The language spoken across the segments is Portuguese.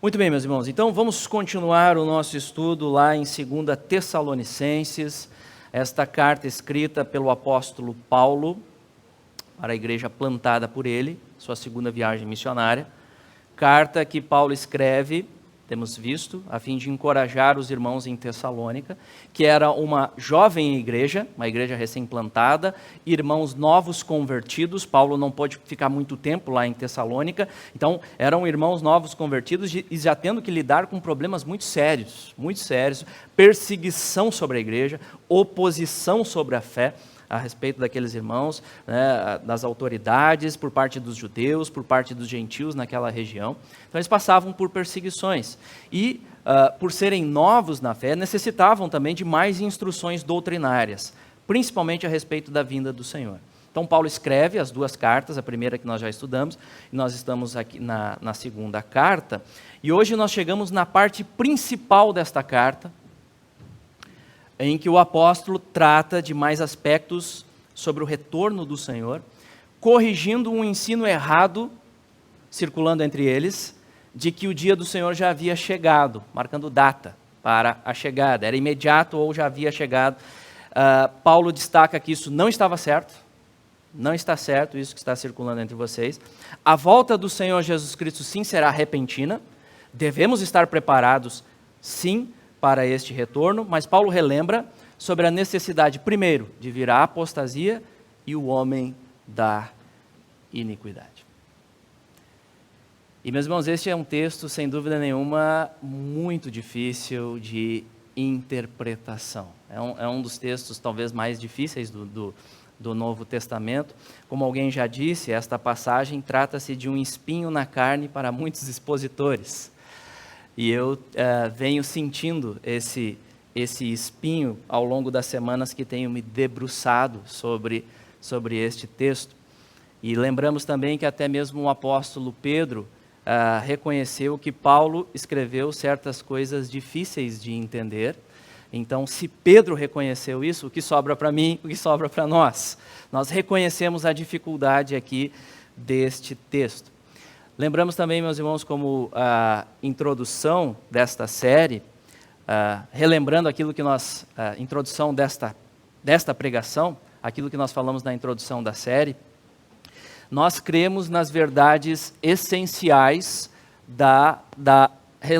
Muito bem, meus irmãos, então vamos continuar o nosso estudo lá em 2 Tessalonicenses, esta carta escrita pelo apóstolo Paulo para a igreja plantada por ele, sua segunda viagem missionária. Carta que Paulo escreve, temos visto, a fim de encorajar os irmãos em Tessalônica, que era uma jovem igreja, uma igreja recém-plantada, irmãos novos convertidos. Paulo não pôde ficar muito tempo lá em Tessalônica, então eram irmãos novos convertidos e já tendo que lidar com problemas muito sérios, perseguição sobre a igreja, oposição sobre a fé, a respeito daqueles irmãos, né, das autoridades, por parte dos judeus, por parte dos gentios naquela região. Então eles passavam por perseguições e, por serem novos na fé, necessitavam também de mais instruções doutrinárias, principalmente a respeito da vinda do Senhor. Então Paulo escreve as duas cartas, a primeira que nós já estudamos, e nós estamos aqui na segunda carta, e hoje nós chegamos na parte principal desta carta, em que o apóstolo trata de mais aspectos sobre o retorno do Senhor, corrigindo um ensino errado, circulando entre eles, de que o dia do Senhor já havia chegado, marcando data para a chegada, era imediato ou já havia chegado. Paulo destaca que isso não estava certo, não está certo isso que está circulando entre vocês. A volta do Senhor Jesus Cristo sim será repentina, devemos estar preparados sim, para este retorno, mas Paulo relembra sobre a necessidade, primeiro, de vir a apostasia e o homem da iniquidade. E, meus irmãos, este é um texto, sem dúvida nenhuma, muito difícil de interpretação. É um dos textos talvez mais difíceis do Novo Testamento. Como alguém já disse, esta passagem trata-se de um espinho na carne para muitos expositores. E eu venho sentindo esse espinho ao longo das semanas que tenho me debruçado sobre este texto. E lembramos também que até mesmo o apóstolo Pedro reconheceu que Paulo escreveu certas coisas difíceis de entender. Então, se Pedro reconheceu isso, o que sobra para mim, o que sobra para nós? Nós reconhecemos a dificuldade aqui deste texto. Lembramos também, meus irmãos, como a introdução desta série, relembrando aquilo que nós, a introdução desta pregação, aquilo que nós falamos na introdução da série, nós cremos nas verdades essenciais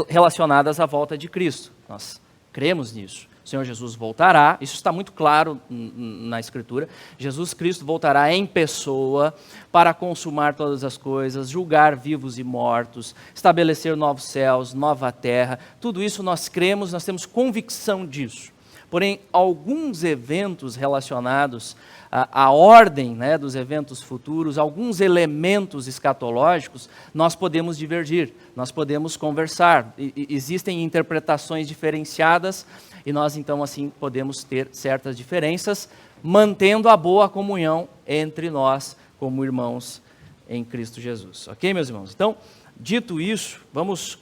relacionadas à volta de Cristo. Nós cremos nisso. O Senhor Jesus voltará, isso está muito claro na Escritura. Jesus Cristo voltará em pessoa para consumar todas as coisas, julgar vivos e mortos, estabelecer novos céus, nova terra. Tudo isso nós cremos, nós temos convicção disso. Porém, alguns eventos relacionados à ordem, né, dos eventos futuros, alguns elementos escatológicos, nós podemos divergir, nós podemos conversar. Existem interpretações diferenciadas, e nós, então, assim, podemos ter certas diferenças, mantendo a boa comunhão entre nós, como irmãos em Cristo Jesus. Ok, meus irmãos? Então, dito isso, vamos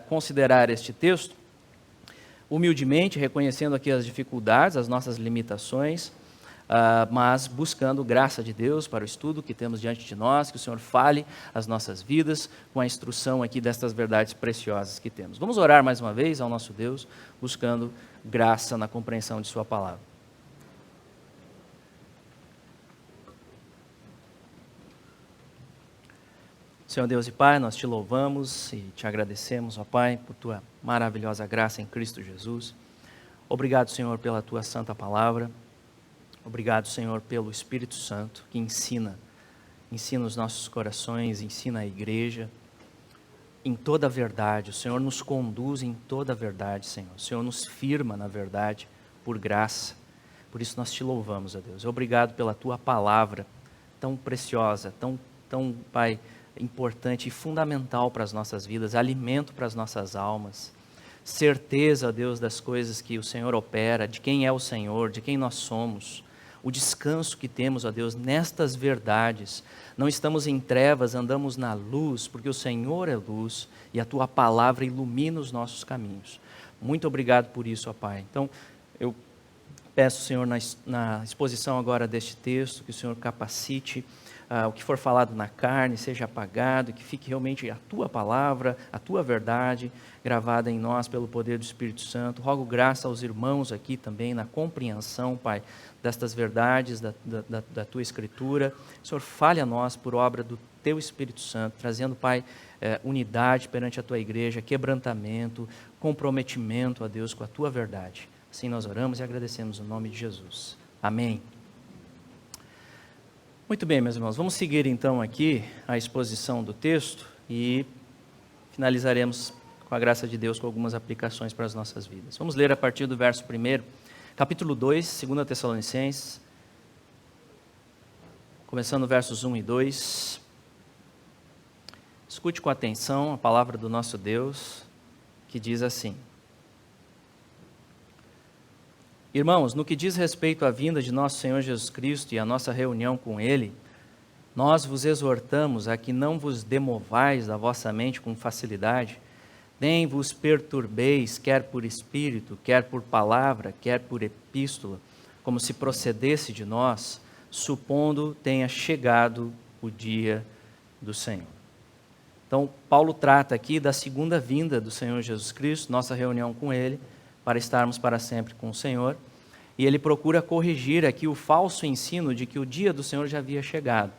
considerar este texto, humildemente, reconhecendo aqui as dificuldades, as nossas limitações, mas buscando graça de Deus para o estudo que temos diante de nós, que o Senhor fale as nossas vidas com a instrução aqui destas verdades preciosas que temos. Vamos orar mais uma vez ao nosso Deus, buscando graça na compreensão de sua palavra. Senhor Deus e Pai, nós te louvamos e te agradecemos, ó Pai, por tua maravilhosa graça em Cristo Jesus. Obrigado, Senhor, pela tua santa palavra. Obrigado, Senhor, pelo Espírito Santo que ensina os nossos corações, ensina a igreja em toda a verdade. O Senhor nos conduz em toda a verdade, Senhor. O Senhor nos firma na verdade por graça. Por isso nós te louvamos, ó Deus. Obrigado pela tua palavra tão preciosa, tão, Pai, importante e fundamental para as nossas vidas, alimento para as nossas almas. Certeza, ó Deus, das coisas que o Senhor opera, de quem é o Senhor, de quem nós somos. O descanso que temos, ó Deus, nestas verdades. Não estamos em trevas, andamos na luz, porque o Senhor é luz e a tua palavra ilumina os nossos caminhos. Muito obrigado por isso, ó Pai. Então, eu Peço, Senhor, na exposição agora deste texto, que o Senhor capacite o que for falado na carne, seja apagado, que fique realmente a Tua palavra, a Tua verdade, gravada em nós pelo poder do Espírito Santo. Rogo graça aos irmãos aqui também, na compreensão, Pai, destas verdades da Tua Escritura. O Senhor fale a nós por obra do Teu Espírito Santo, trazendo, Pai, unidade perante a Tua igreja, quebrantamento, comprometimento, a Deus, com a Tua verdade. Assim nós oramos e agradecemos no nome de Jesus. Amém. Muito bem, meus irmãos, vamos seguir então aqui a exposição do texto e finalizaremos, com a graça de Deus, com algumas aplicações para as nossas vidas. Vamos ler a partir do verso 1, capítulo 2, 2 Tessalonicenses, começando versos 1 e 2. Escute com atenção a palavra do nosso Deus, que diz assim: Irmãos, no que diz respeito à vinda de nosso Senhor Jesus Cristo e à nossa reunião com Ele, nós vos exortamos a que não vos demovais da vossa mente com facilidade, nem vos perturbeis, quer por espírito, quer por palavra, quer por epístola, como se procedesse de nós, supondo tenha chegado o dia do Senhor. Então, Paulo trata aqui da segunda vinda do Senhor Jesus Cristo, nossa reunião com Ele, para estarmos para sempre com o Senhor, e ele procura corrigir aqui o falso ensino de que o dia do Senhor já havia chegado.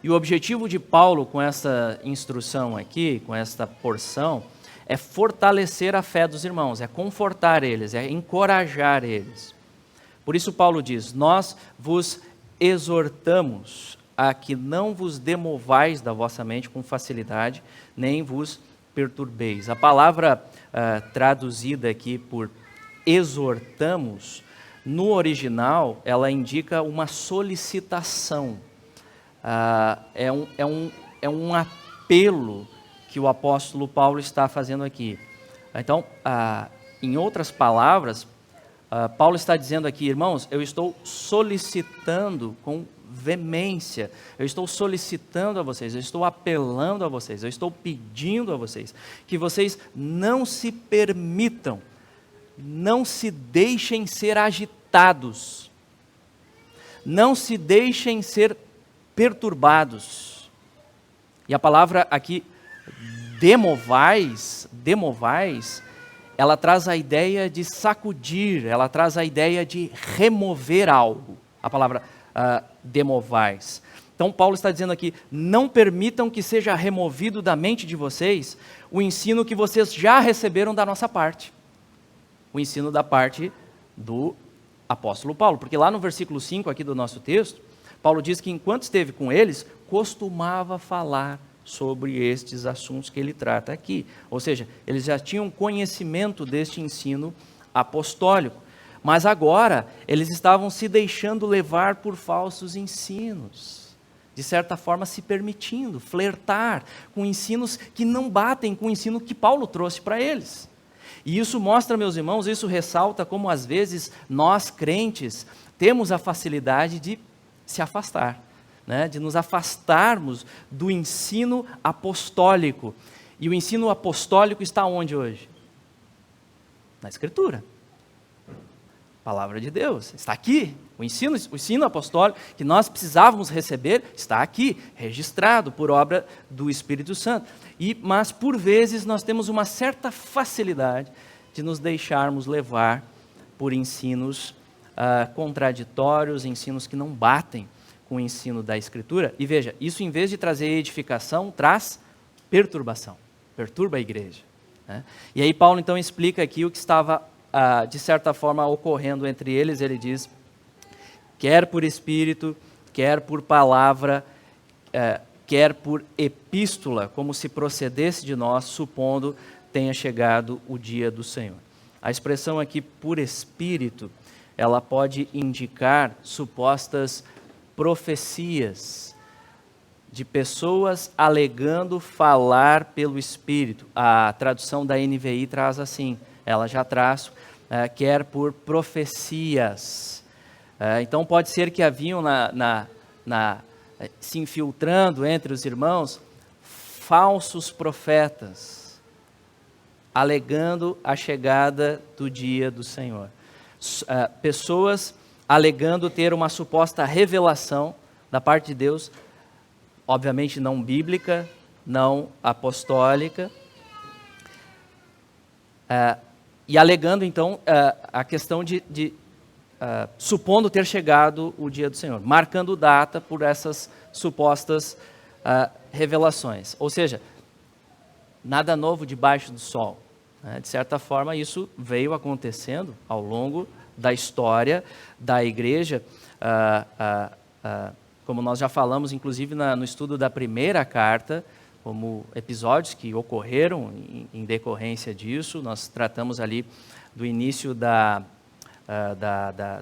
E o objetivo de Paulo com essa instrução aqui, com esta porção, é fortalecer a fé dos irmãos, é confortar eles, é encorajar eles. Por isso Paulo diz: nós vos exortamos a que não vos demovais da vossa mente com facilidade, nem vos perturbeis. A palavra traduzida aqui por exortamos, no original, ela indica uma solicitação. É um apelo que o apóstolo Paulo está fazendo aqui. Então, em outras palavras, Paulo está dizendo aqui: irmãos, eu estou solicitando com veemência, eu estou solicitando a vocês, eu estou apelando a vocês, eu estou pedindo a vocês, que vocês não se permitam, não se deixem ser agitados, não se deixem ser perturbados. E a palavra aqui, demovais, ela traz a ideia de sacudir, ela traz a ideia de remover algo. A palavra demovais. Então Paulo está dizendo aqui: não permitam que seja removido da mente de vocês o ensino que vocês já receberam da nossa parte. O ensino da parte do apóstolo Paulo. Porque lá no versículo 5 aqui do nosso texto, Paulo diz que enquanto esteve com eles, costumava falar sobre estes assuntos que ele trata aqui. Ou seja, eles já tinham conhecimento deste ensino apostólico. Mas agora, eles estavam se deixando levar por falsos ensinos. De certa forma, se permitindo flertar com ensinos que não batem com o ensino que Paulo trouxe para eles. E isso mostra, meus irmãos, isso ressalta como às vezes nós, crentes, temos a facilidade de se afastar, né? De nos afastarmos do ensino apostólico. E o ensino apostólico está onde hoje? Na Escritura. Palavra de Deus, está aqui. O ensino apostólico que nós precisávamos receber está aqui, registrado por obra do Espírito Santo. Mas por vezes nós temos uma certa facilidade de nos deixarmos levar por ensinos contraditórios, ensinos que não batem com o ensino da Escritura. E veja, isso em vez de trazer edificação, traz perturbação, perturba a igreja, né? E aí Paulo então explica aqui o que estava de certa forma ocorrendo entre eles. Ele diz: quer por espírito, quer por palavra, quer por epístola, como se procedesse de nós, supondo tenha chegado o dia do Senhor. A expressão aqui por espírito, ela pode indicar supostas profecias de pessoas alegando falar pelo Espírito. A tradução da NVI traz assim, ela já traz, quer por profecias. Então pode ser que haviam se infiltrando entre os irmãos falsos profetas, alegando a chegada do dia do Senhor. pessoas alegando ter uma suposta revelação da parte de Deus, obviamente não bíblica, não apostólica, e alegando então a questão de supondo ter chegado o dia do Senhor, marcando data por essas supostas revelações. Ou seja, nada novo debaixo do sol. De certa forma, isso veio acontecendo ao longo da história da igreja, como nós já falamos, inclusive no estudo da primeira carta, como episódios que ocorreram em decorrência disso. Nós tratamos ali do início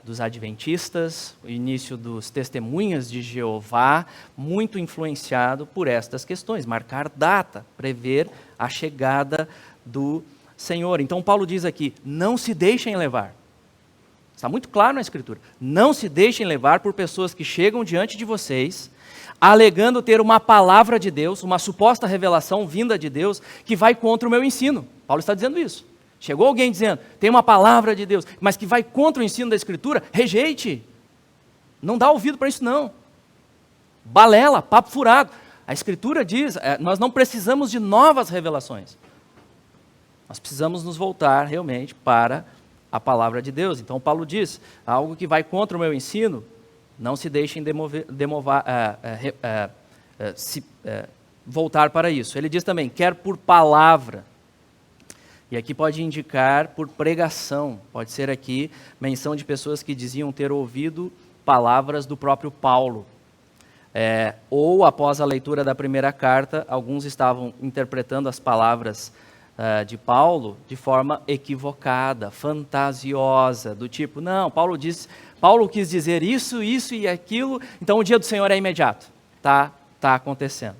dos adventistas, o início dos testemunhas de Jeová, muito influenciado por estas questões, marcar data, prever a chegada do Senhor. Então Paulo diz aqui, não se deixem levar. Está muito claro na Escritura. Não se deixem levar por pessoas que chegam diante de vocês, alegando ter uma palavra de Deus, uma suposta revelação vinda de Deus, que vai contra o meu ensino. Paulo está dizendo isso. Chegou alguém dizendo, tem uma palavra de Deus, mas que vai contra o ensino da Escritura, rejeite. Não dá ouvido para isso não. Balela, papo furado. A Escritura diz, nós não precisamos de novas revelações. Nós precisamos nos voltar realmente para a palavra de Deus. Então Paulo diz, algo que vai contra o meu ensino, não se deixem voltar para isso. Ele diz também, quer por palavra. E aqui pode indicar por pregação. Pode ser aqui menção de pessoas que diziam ter ouvido palavras do próprio Paulo. Ou após a leitura da primeira carta, alguns estavam interpretando as palavras de Paulo de forma equivocada, fantasiosa, do tipo, não, Paulo quis dizer isso, isso e aquilo, então o dia do Senhor é imediato. Tá acontecendo.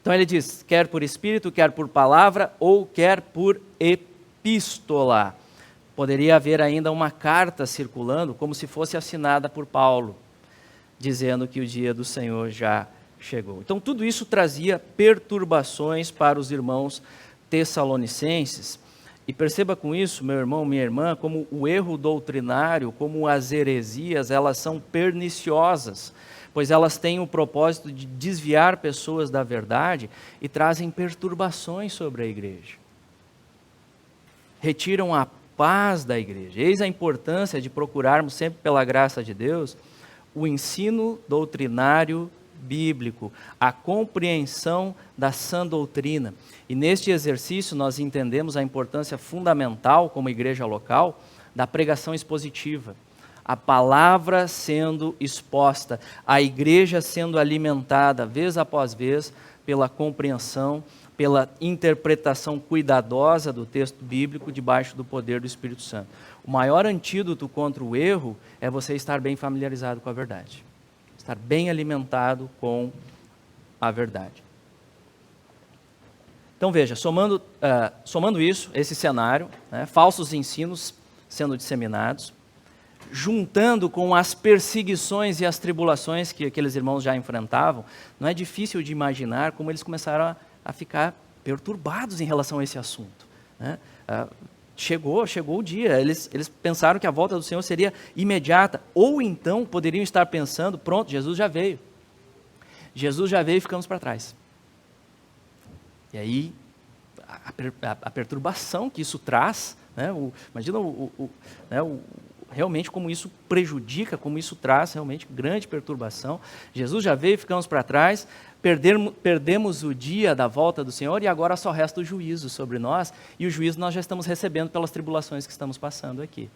Então ele diz, quer por espírito, quer por palavra, ou quer por epístola. Poderia haver ainda uma carta circulando, como se fosse assinada por Paulo, dizendo que o dia do Senhor já chegou. Então tudo isso trazia perturbações para os irmãos tessalonicenses. E perceba com isso, meu irmão, minha irmã, como o erro doutrinário, como as heresias, elas são perniciosas, pois elas têm o propósito de desviar pessoas da verdade e trazem perturbações sobre a igreja. Retiram a paz da igreja. Eis a importância de procurarmos sempre pela graça de Deus o ensino doutrinário bíblico, a compreensão da sã doutrina. E neste exercício nós entendemos a importância fundamental, como igreja local, da pregação expositiva. A palavra sendo exposta, a igreja sendo alimentada, vez após vez, pela compreensão, pela interpretação cuidadosa do texto bíblico, debaixo do poder do Espírito Santo. O maior antídoto contra o erro é você estar bem familiarizado com a verdade. Estar bem alimentado com a verdade. Então veja, somando isso, esse cenário, falsos ensinos sendo disseminados, juntando com as perseguições e as tribulações que aqueles irmãos já enfrentavam, não é difícil de imaginar como eles começaram a ficar perturbados em relação a esse assunto. Chegou o dia, eles pensaram que a volta do Senhor seria imediata, ou então poderiam estar pensando, pronto, Jesus já veio e ficamos para trás. E aí, a perturbação que isso traz, imagina realmente como isso prejudica, como isso traz realmente grande perturbação. Jesus já veio e ficamos para trás, perdemos o dia da volta do Senhor e agora só resta o juízo sobre nós, e o juízo nós já estamos recebendo pelas tribulações que estamos passando aqui.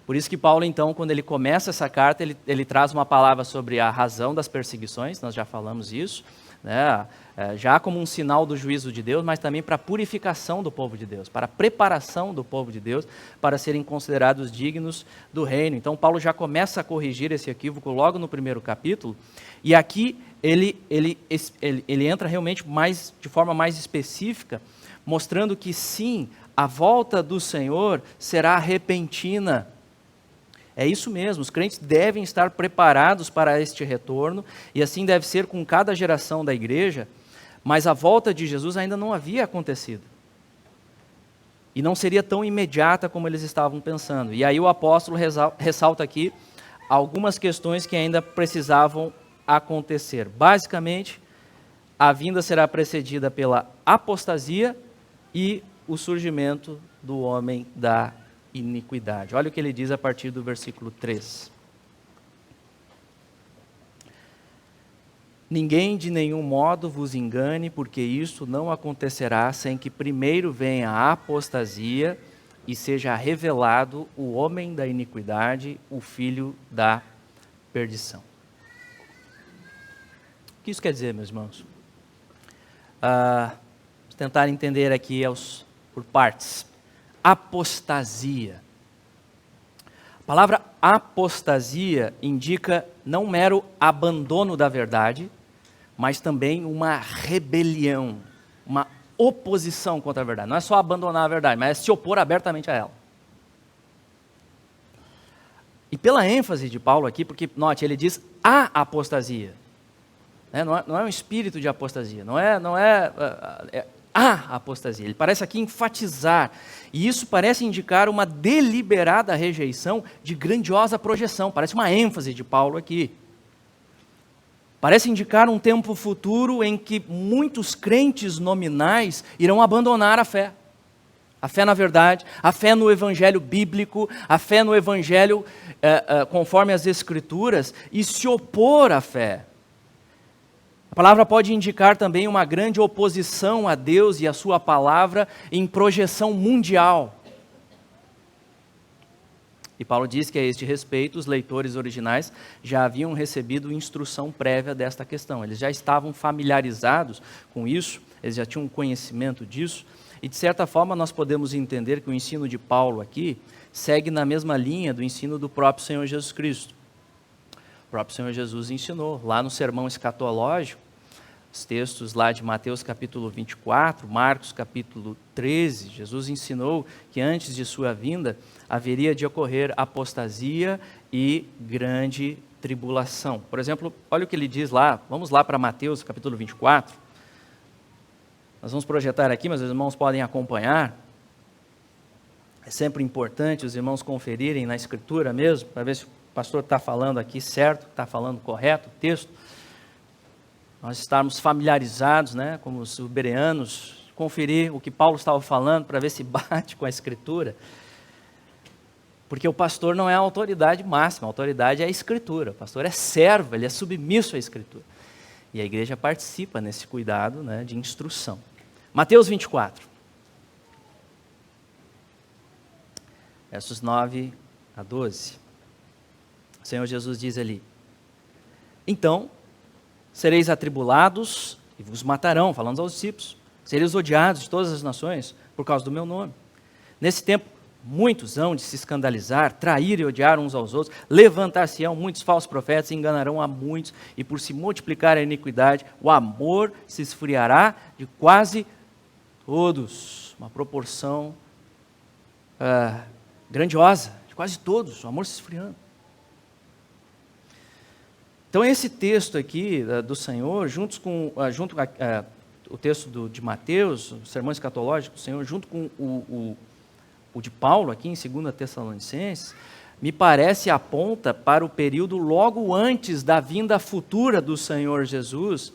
Por isso que Paulo, então, quando ele começa essa carta, ele traz uma palavra sobre a razão das perseguições, nós já falamos isso, já como um sinal do juízo de Deus, mas também para a purificação do povo de Deus, para a preparação do povo de Deus, para serem considerados dignos do reino. Então Paulo já começa a corrigir esse equívoco logo no primeiro capítulo, e aqui ele entra realmente de forma mais específica, mostrando que sim, a volta do Senhor será repentina. É isso mesmo, os crentes devem estar preparados para este retorno, e assim deve ser com cada geração da igreja, mas a volta de Jesus ainda não havia acontecido. E não seria tão imediata como eles estavam pensando. E aí o apóstolo ressalta aqui algumas questões que ainda precisavam acontecer. Basicamente, a vinda será precedida pela apostasia e o surgimento do homem da iniquidade. Olha o que ele diz a partir do versículo 3. Ninguém de nenhum modo vos engane, porque isso não acontecerá sem que primeiro venha a apostasia e seja revelado o homem da iniquidade, o filho da perdição. O que isso quer dizer, meus irmãos? Vamos tentar entender aqui por partes. Apostasia. A palavra apostasia indica não mero abandono da verdade, mas também uma rebelião, uma oposição contra a verdade. Não é só abandonar a verdade, mas é se opor abertamente a ela. E pela ênfase de Paulo aqui, porque, note, ele diz a apostasia. Não é um espírito de apostasia, não é a apostasia. Ele parece aqui enfatizar, e isso parece indicar uma deliberada rejeição de grandiosa projeção, parece uma ênfase de Paulo aqui. Parece indicar um tempo futuro em que muitos crentes nominais irão abandonar a fé. A fé na verdade, a fé no evangelho bíblico, a fé no evangelho conforme as escrituras, e se opor à fé. A palavra pode indicar também uma grande oposição a Deus e a sua palavra em projeção mundial. E Paulo diz que a este respeito os leitores originais já haviam recebido instrução prévia desta questão. Eles já estavam familiarizados com isso, eles já tinham conhecimento disso. E de certa forma nós podemos entender que o ensino de Paulo aqui segue na mesma linha do ensino do próprio Senhor Jesus Cristo. O próprio Senhor Jesus ensinou lá no sermão escatológico, os textos lá de Mateus capítulo 24, Marcos capítulo 13, Jesus ensinou que antes de sua vinda haveria de ocorrer apostasia e grande tribulação. Por exemplo, olha o que ele diz lá, vamos lá para Mateus capítulo 24, nós vamos projetar aqui, mas os irmãos podem acompanhar. É sempre importante os irmãos conferirem na escritura mesmo, para ver se o pastor está falando aqui certo, está falando correto o texto. Nós estarmos familiarizados, como os bereanos, conferir o que Paulo estava falando para ver se bate com a Escritura. Porque o pastor não é a autoridade máxima, a autoridade é a Escritura. O pastor é servo, ele é submisso à Escritura. E a igreja participa nesse cuidado de instrução. Mateus 24, versos 9 a 12. O Senhor Jesus diz ali: então sereis atribulados e vos matarão, falando aos discípulos. Sereis odiados de todas as nações por causa do meu nome. Nesse tempo, muitos hão de se escandalizar, trair e odiar uns aos outros, levantar-se-ão muitos falsos profetas e enganarão a muitos, e por se multiplicar a iniquidade, o amor se esfriará de quase todos. Uma proporção grandiosa, de quase todos, o amor se esfriando. Então esse texto aqui do Senhor, junto com o texto de Mateus, o sermão escatológico do Senhor, junto com o de Paulo aqui em 2 Tessalonicenses, me parece aponta para o período logo antes da vinda futura do Senhor Jesus,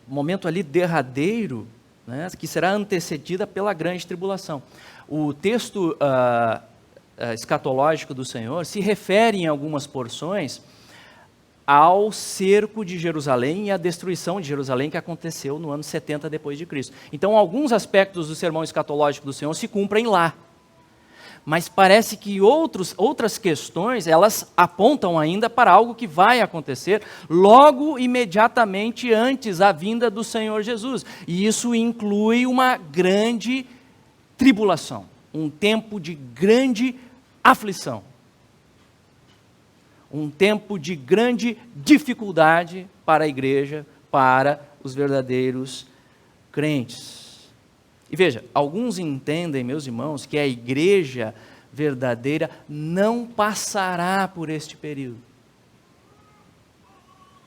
momento ali derradeiro, que será antecedida pela grande tribulação. O texto escatológico do Senhor se refere em algumas porções ao cerco de Jerusalém e à destruição de Jerusalém que aconteceu no ano 70 depois de Cristo. Então, alguns aspectos do sermão escatológico do Senhor se cumprem lá. Mas parece que outras questões, elas apontam ainda para algo que vai acontecer logo imediatamente antes da vinda do Senhor Jesus. E isso inclui uma grande tribulação, um tempo de grande aflição, um tempo de grande dificuldade para a igreja, para os verdadeiros crentes. E veja, alguns entendem, meus irmãos, que a igreja verdadeira não passará por este período,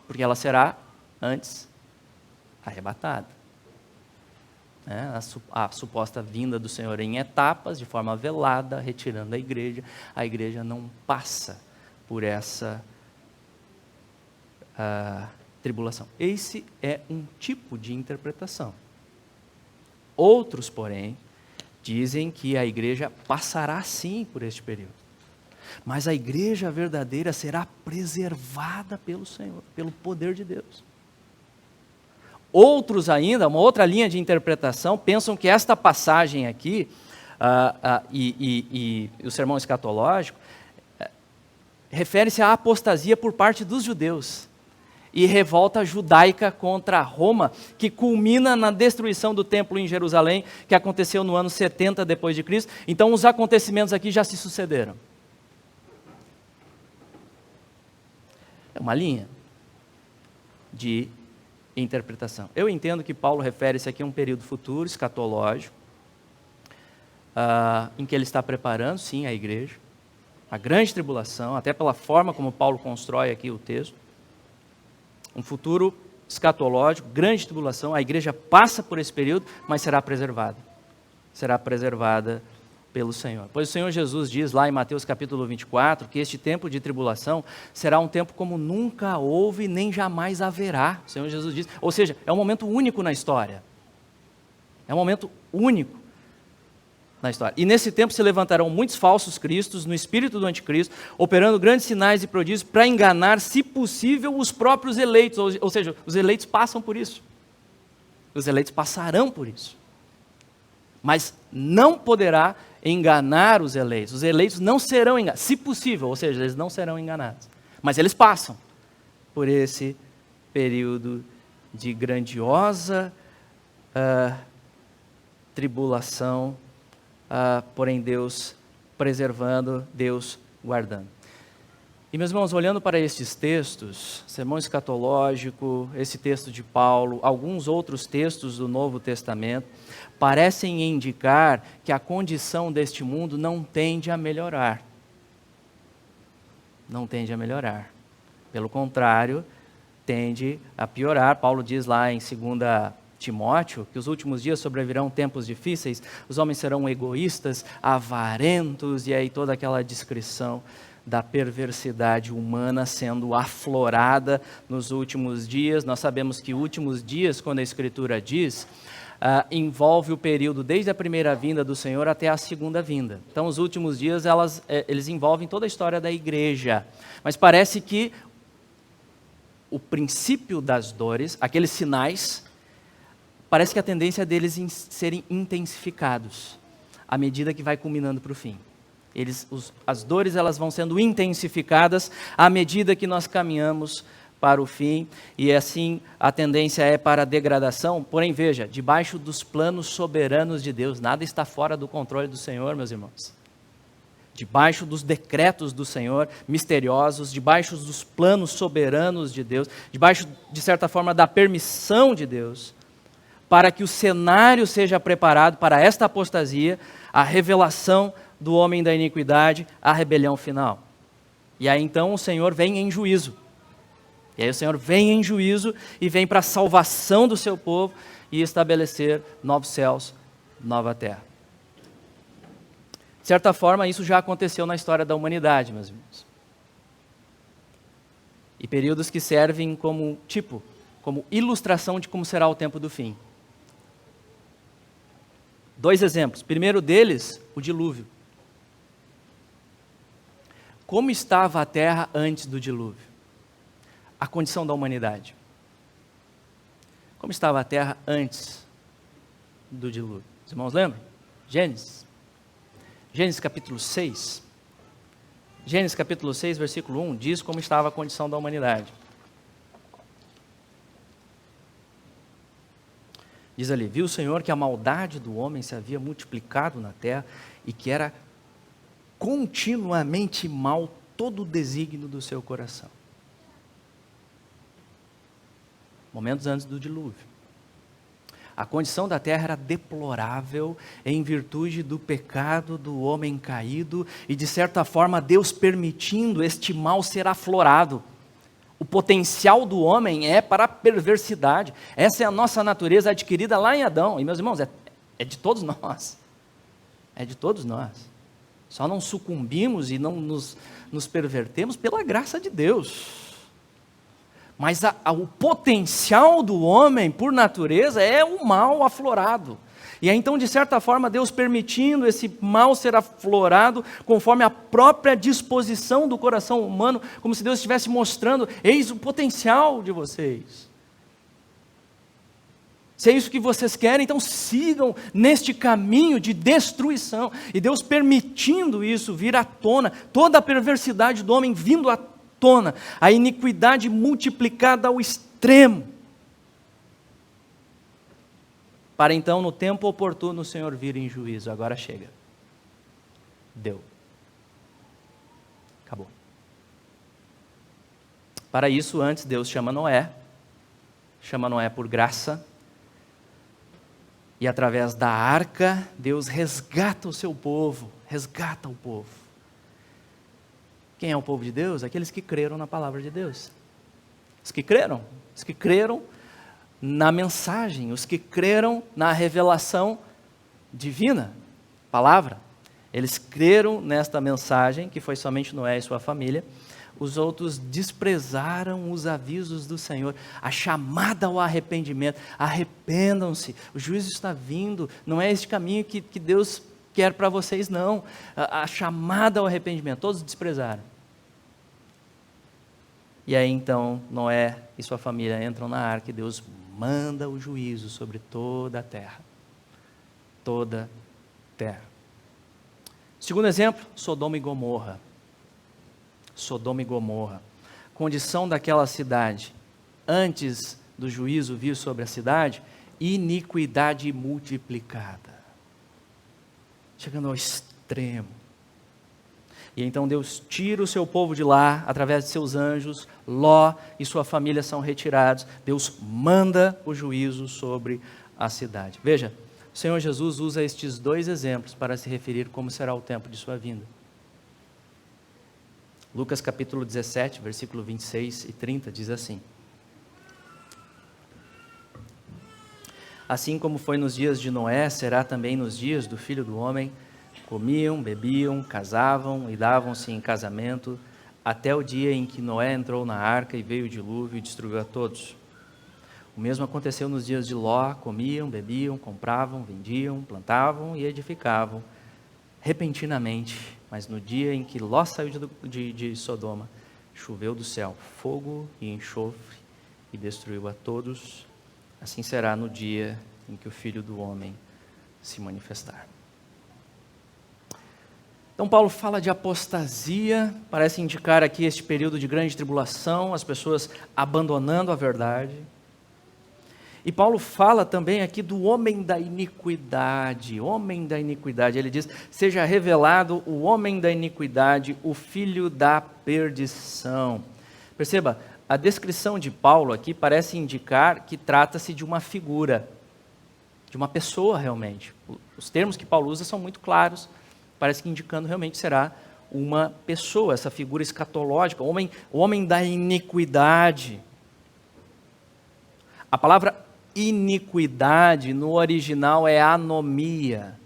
porque ela será antes arrebatada. né, a suposta vinda do Senhor em etapas, de forma velada, retirando a igreja não passa por essa tribulação. Esse é um tipo de interpretação. Outros, porém, dizem que a igreja passará sim por este período, mas a igreja verdadeira será preservada pelo Senhor, pelo poder de Deus. Outros ainda, uma outra linha de interpretação, pensam que esta passagem aqui, e o sermão escatológico, refere-se à apostasia por parte dos judeus e revolta judaica contra Roma, que culmina na destruição do templo em Jerusalém, que aconteceu no ano 70 depois de Cristo. Então os acontecimentos aqui já se sucederam. É uma linha de interpretação. Eu entendo que Paulo refere-se aqui a um período futuro, escatológico, em que ele está preparando, sim, a igreja, a grande tribulação, até pela forma como Paulo constrói aqui o texto. Um futuro escatológico, grande tribulação, a igreja passa por esse período, mas será preservada. Será preservada pelo Senhor. Pois o Senhor Jesus diz lá em Mateus capítulo 24, que este tempo de tribulação será um tempo como nunca houve, nem jamais haverá. O Senhor Jesus diz, ou seja, é um momento único na história. É um momento único na história. E nesse tempo se levantarão muitos falsos cristos, no espírito do anticristo, operando grandes sinais e prodígios para enganar, se possível, os próprios eleitos. Ou seja, os eleitos passam por isso. Os eleitos passarão por isso. Mas não poderá enganar os eleitos. Os eleitos não serão enganados, se possível, ou seja, eles não serão enganados. Mas eles passam por esse período de grandiosa tribulação, porém Deus preservando, Deus guardando. E meus irmãos, olhando para estes textos, sermão escatológico, esse texto de Paulo, alguns outros textos do Novo Testamento, parecem indicar que a condição deste mundo não tende a melhorar. Não tende a melhorar. Pelo contrário, tende a piorar. Paulo diz lá em 2 Timóteo, que os últimos dias sobrevirão tempos difíceis, os homens serão egoístas, avarentos, e aí toda aquela descrição da perversidade humana sendo aflorada nos últimos dias. Nós sabemos que últimos dias, quando a Escritura diz, envolve o período desde a primeira vinda do Senhor até a segunda vinda. Então os últimos dias, eles envolvem toda a história da igreja. Mas parece que o princípio das dores, aqueles sinais, parece que a tendência deles em serem intensificados à medida que vai culminando para o fim. As dores elas vão sendo intensificadas à medida que nós caminhamos para o fim, e assim a tendência é para a degradação. Porém, veja, debaixo dos planos soberanos de Deus, nada está fora do controle do Senhor, meus irmãos. Debaixo dos decretos do Senhor, misteriosos, debaixo dos planos soberanos de Deus, debaixo, de certa forma, da permissão de Deus, para que o cenário seja preparado para esta apostasia, a revelação do homem da iniquidade, a rebelião final. E aí então o Senhor vem em juízo. E aí o Senhor vem em juízo e vem para a salvação do seu povo e estabelecer novos céus, nova terra. De certa forma, isso já aconteceu na história da humanidade, meus irmãos. E períodos que servem como como ilustração de como será o tempo do fim. 2 exemplos. Primeiro deles, o dilúvio. Como estava a terra antes do dilúvio? A condição da humanidade. Como estava a terra antes do dilúvio? Os irmãos lembram? Gênesis capítulo 6. Gênesis capítulo 6, versículo 1, diz como estava a condição da humanidade. Diz ali, viu o Senhor que a maldade do homem se havia multiplicado na terra e que era continuamente mal todo o desígnio do seu coração. Momentos antes do dilúvio. A condição da terra era deplorável em virtude do pecado do homem caído e, de certa forma, Deus permitindo este mal ser aflorado. O potencial do homem é para a perversidade. Essa é a nossa natureza adquirida lá em Adão. E, meus irmãos, é de todos nós. É de todos nós. Só não sucumbimos e não nos pervertemos pela graça de Deus. Mas o potencial do homem, por natureza, é o mal aflorado. E aí, então, de certa forma, Deus permitindo esse mal ser aflorado conforme a própria disposição do coração humano, como se Deus estivesse mostrando, eis o potencial de vocês. Se é isso que vocês querem, então sigam neste caminho de destruição. E Deus permitindo isso vir à tona, toda a perversidade do homem vindo à tona, a iniquidade multiplicada ao extremo. Para então, no tempo oportuno, o Senhor vir em juízo. Agora chega. Deu. Acabou. Para isso, antes, Deus chama Noé. Chama Noé por graça. E através da arca, Deus resgata o seu povo. Resgata o povo. Quem é o povo de Deus? Aqueles que creram na palavra de Deus. Os que creram. Os que creram na mensagem, os que creram na revelação divina, palavra. Eles creram nesta mensagem, que foi somente Noé e sua família. Os outros desprezaram os avisos do Senhor, a chamada ao arrependimento. Arrependam-se, o juízo está vindo, não é este caminho que Deus quer para vocês, não. A chamada ao arrependimento, todos desprezaram. E aí então Noé e sua família entram na arca e Deus manda o juízo sobre toda a terra. Toda a terra. Segundo exemplo, Sodoma e Gomorra. Sodoma e Gomorra. Condição daquela cidade, antes do juízo vir sobre a cidade, iniquidade multiplicada. Chegando ao extremo. E então Deus tira o seu povo de lá, através de seus anjos. Ló e sua família são retirados. Deus manda o juízo sobre a cidade. Veja, o Senhor Jesus usa estes dois exemplos para se referir como será o tempo de sua vinda. Lucas capítulo 17, versículo 26 e 30 diz assim: Assim como foi nos dias de Noé, será também nos dias do Filho do Homem. Comiam, bebiam, casavam e davam-se em casamento, até o dia em que Noé entrou na arca e veio o dilúvio e destruiu a todos. O mesmo aconteceu nos dias de Ló: comiam, bebiam, compravam, vendiam, plantavam e edificavam. Repentinamente, mas no dia em que Ló saiu de Sodoma, choveu do céu fogo e enxofre e destruiu a todos. Assim será no dia em que o Filho do Homem se manifestar. Então Paulo fala de apostasia, parece indicar aqui este período de grande tribulação, as pessoas abandonando a verdade. E Paulo fala também aqui do homem da iniquidade, ele diz: seja revelado o homem da iniquidade, o filho da perdição. Perceba, a descrição de Paulo aqui parece indicar que trata-se de uma figura, de uma pessoa realmente. Os termos que Paulo usa são muito claros, parece que indicando realmente será uma pessoa, essa figura escatológica, o homem da iniquidade. A palavra iniquidade no original é anomia,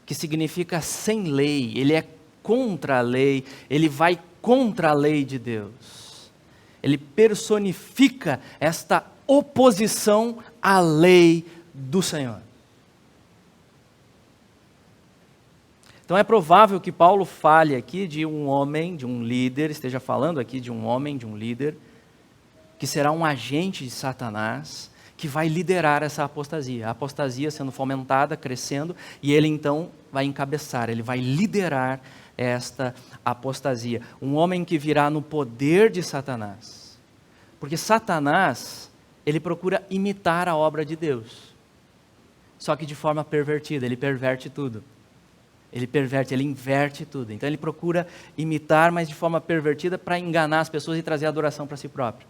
que significa sem lei. Ele é contra a lei, ele vai contra a lei de Deus. Ele personifica esta oposição à lei do Senhor. Então é provável que Paulo fale aqui de um homem, de um líder, esteja falando aqui de um homem, de um líder, que será um agente de Satanás, que vai liderar essa apostasia. A apostasia sendo fomentada, crescendo, e ele então vai encabeçar, ele vai liderar esta apostasia. Um homem que virá no poder de Satanás. Porque Satanás, ele procura imitar a obra de Deus. Só que de forma pervertida, ele perverte tudo. Ele inverte tudo. Então ele procura imitar, mas de forma pervertida, para enganar as pessoas e trazer adoração para si próprio.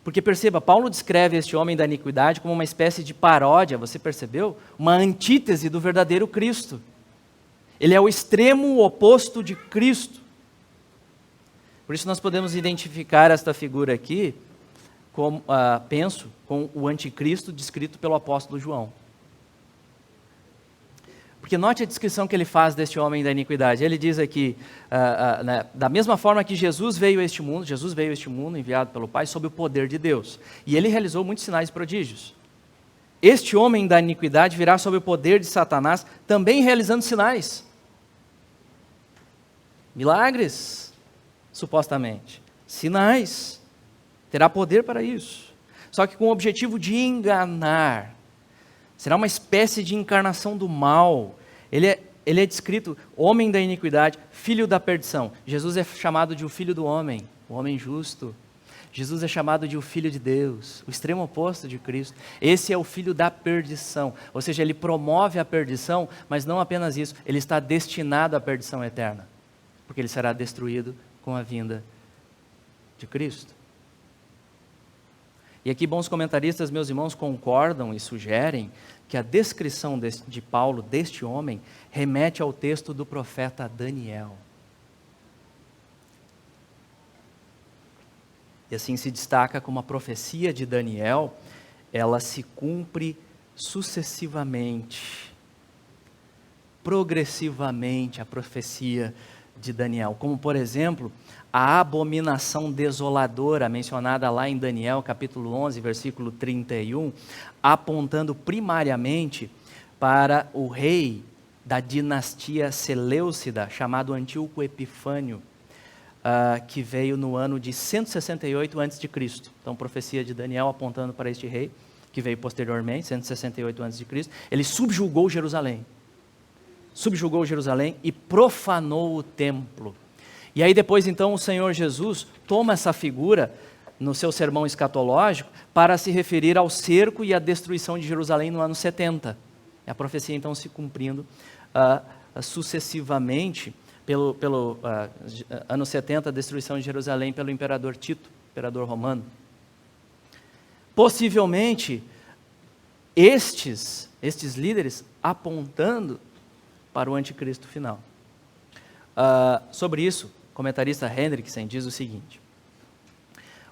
Porque perceba, Paulo descreve este homem da iniquidade como uma espécie de paródia, você percebeu? Uma antítese do verdadeiro Cristo. Ele é o extremo oposto de Cristo. Por isso nós podemos identificar esta figura aqui, penso, com o anticristo descrito pelo apóstolo João. Porque note a descrição que ele faz deste homem da iniquidade. Ele diz aqui, né, da mesma forma que Jesus veio a este mundo enviado pelo Pai, sob o poder de Deus. E ele realizou muitos sinais e prodígios. Este homem da iniquidade virá sob o poder de Satanás, também realizando sinais. Milagres, supostamente. Sinais. Terá poder para isso. Só que com o objetivo de enganar. Será uma espécie de encarnação do mal. Ele é descrito, homem da iniquidade, filho da perdição. Jesus é chamado de o filho do homem, o homem justo. Jesus é chamado de o filho de Deus, o extremo oposto de Cristo. Esse é o filho da perdição. Ou seja, ele promove a perdição, mas não apenas isso, ele está destinado à perdição eterna. Porque ele será destruído com a vinda de Cristo. E aqui bons comentaristas, meus irmãos, concordam e sugerem que a descrição de Paulo, deste homem, remete ao texto do profeta Daniel. E assim se destaca como a profecia de Daniel, ela se cumpre sucessivamente, progressivamente, a profecia de Daniel. Como, por exemplo, a abominação desoladora, mencionada lá em Daniel, capítulo 11, versículo 31, apontando primariamente para o rei da dinastia Seleucida, chamado Antíoco Epifânio, que veio no ano de 168 a.C. Então, profecia de Daniel apontando para este rei, que veio posteriormente, 168 a.C. Ele subjugou Jerusalém e profanou o templo. E aí depois então o Senhor Jesus toma essa figura no seu sermão escatológico para se referir ao cerco e à destruição de Jerusalém no ano 70. A profecia então se cumprindo sucessivamente pelo ano 70, a destruição de Jerusalém pelo imperador Tito, imperador romano. Possivelmente estes líderes apontando para o anticristo final. Sobre isso, o comentarista Hendrickson diz o seguinte: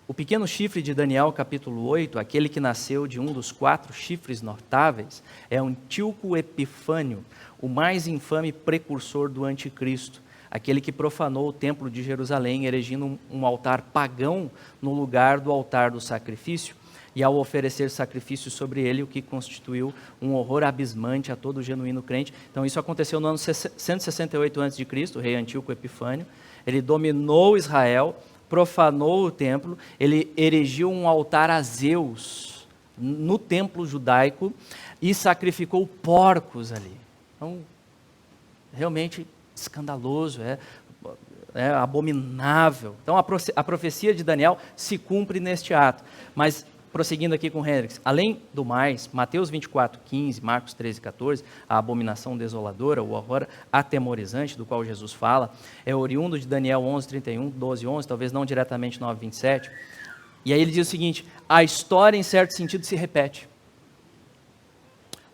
o pequeno chifre de Daniel, capítulo 8, aquele que nasceu de um dos 4 chifres notáveis, é Antíoco Epifânio, o mais infame precursor do anticristo, aquele que profanou o templo de Jerusalém, erigindo um altar pagão no lugar do altar do sacrifício, e ao oferecer sacrifício sobre ele, o que constituiu um horror abismante a todo genuíno crente. Então isso aconteceu no ano 168 a.C., o rei Antíoco Epifânio. Ele dominou Israel, profanou o templo, ele erigiu um altar a Zeus no templo judaico e sacrificou porcos ali. Então, realmente escandaloso, é abominável. Então a profecia de Daniel se cumpre neste ato. Mas prosseguindo aqui com Hendricks, além do mais, Mateus 24, 15, Marcos 13, 14, a abominação desoladora, o horror atemorizante do qual Jesus fala, é oriundo de Daniel 11, 31, 12, 11, talvez não diretamente 9, 27. E aí ele diz o seguinte: a história em certo sentido se repete.